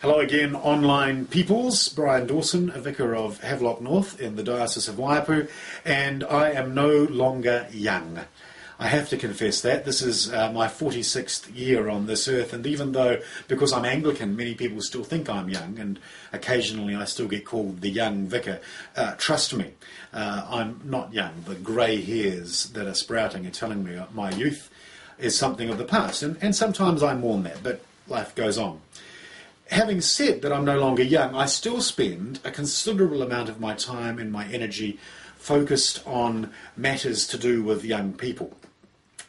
Hello again, online peoples. Brian Dawson, a vicar of Havelock North in the Diocese of Waipu, and I am no longer young. I have to confess that. This is my 46th year on this earth, and even though, because I'm Anglican, many people still think I'm young, and occasionally I still get called the young vicar, trust me, I'm not young. The grey hairs that are sprouting are telling me my youth is something of the past, and sometimes I mourn that, but life goes on. Having said that I'm no longer young, I still spend a considerable amount of my time and my energy focused on matters to do with young people.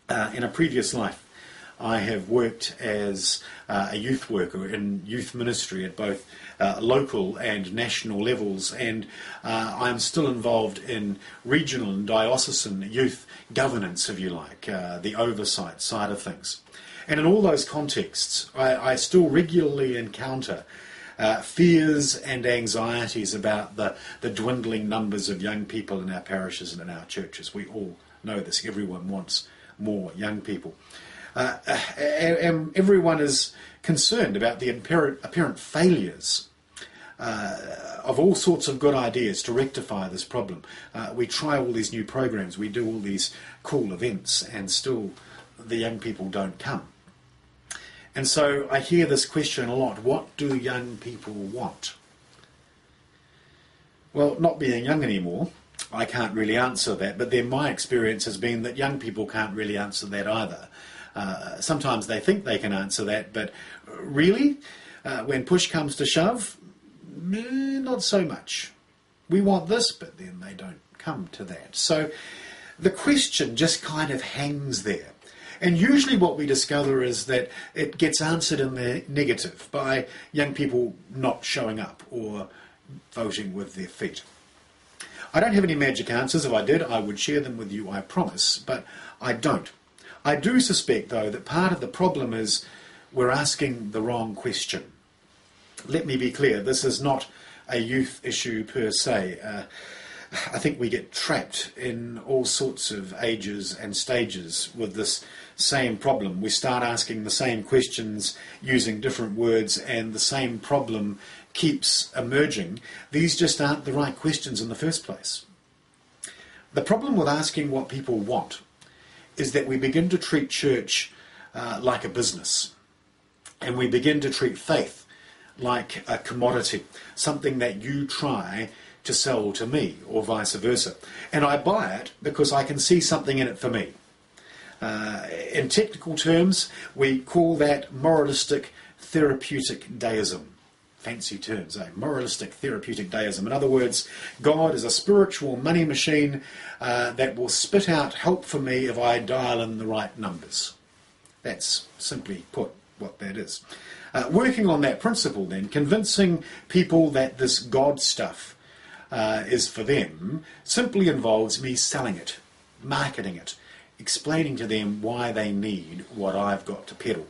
In a previous life, I have worked as a youth worker in youth ministry at both local and national levels, and I'm still involved in regional and diocesan youth governance, if you like, the oversight side of things. And in all those contexts, I still regularly encounter fears and anxieties about the dwindling numbers of young people in our parishes and in our churches. We all know this. Everyone wants more young people. And everyone is concerned about the apparent failures of all sorts of good ideas to rectify this problem. We try all these new programs, we do all these cool events, and still the young people don't come. And so I hear this question a lot: what do young people want? Well, not being young anymore, I can't really answer that, but then my experience has been that young people can't really answer that either. Sometimes they think they can answer that, but really, when push comes to shove, not so much. We want this, but then they don't come to that. So the question just kind of hangs there. And usually what we discover is that it gets answered in the negative by young people not showing up or voting with their feet. I don't have any magic answers. If I did, I would share them with you, I promise, but I don't. I do suspect, though, that part of the problem is we're asking the wrong question. Let me be clear, this is not a youth issue per se. I think we get trapped in all sorts of ages and stages with this same problem. We start asking the same questions using different words, and the same problem keeps emerging. These just aren't the right questions in the first place. The problem with asking what people want is that we begin to treat church like a business, and we begin to treat faith like a commodity, something that you try to sell to me, or vice versa. And I buy it because I can see something in it for me. In technical terms, we call that moralistic therapeutic deism. Fancy terms, eh? Moralistic therapeutic deism. In other words, God is a spiritual money machine that will spit out help for me if I dial in the right numbers. That's simply put what that is. Working on that principle then, convincing people that this God stuff is for them, simply involves me selling it, marketing it, explaining to them why they need what I've got to peddle.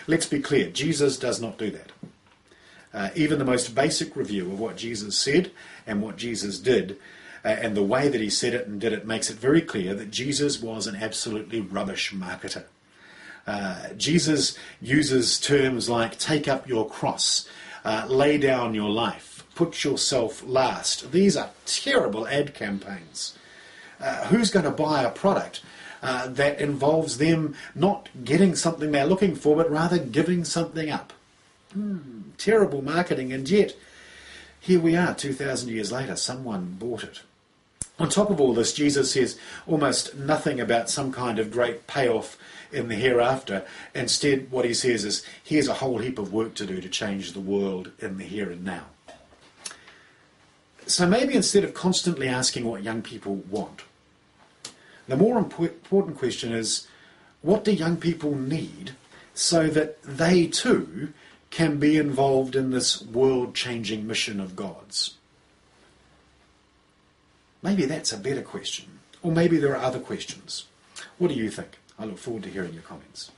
Let's be clear, Jesus does not do that. Even the most basic review of what Jesus said and what Jesus did, and the way that he said it and did it, makes it very clear that Jesus was an absolutely rubbish marketer. Jesus uses terms like take up your cross, lay down your life, put yourself last. These are terrible ad campaigns. Who's going to buy a product that involves them not getting something they're looking for, but rather giving something up? Terrible marketing, and yet here we are 2,000 years later, someone bought it. On top of all this, Jesus says almost nothing about some kind of great payoff in the hereafter. Instead, what he says is, here's a whole heap of work to do to change the world in the here and now. So maybe instead of constantly asking what young people want, the more important question is, what do young people need so that they too can be involved in this world-changing mission of God's? Maybe that's a better question. Or maybe there are other questions. What do you think? I look forward to hearing your comments.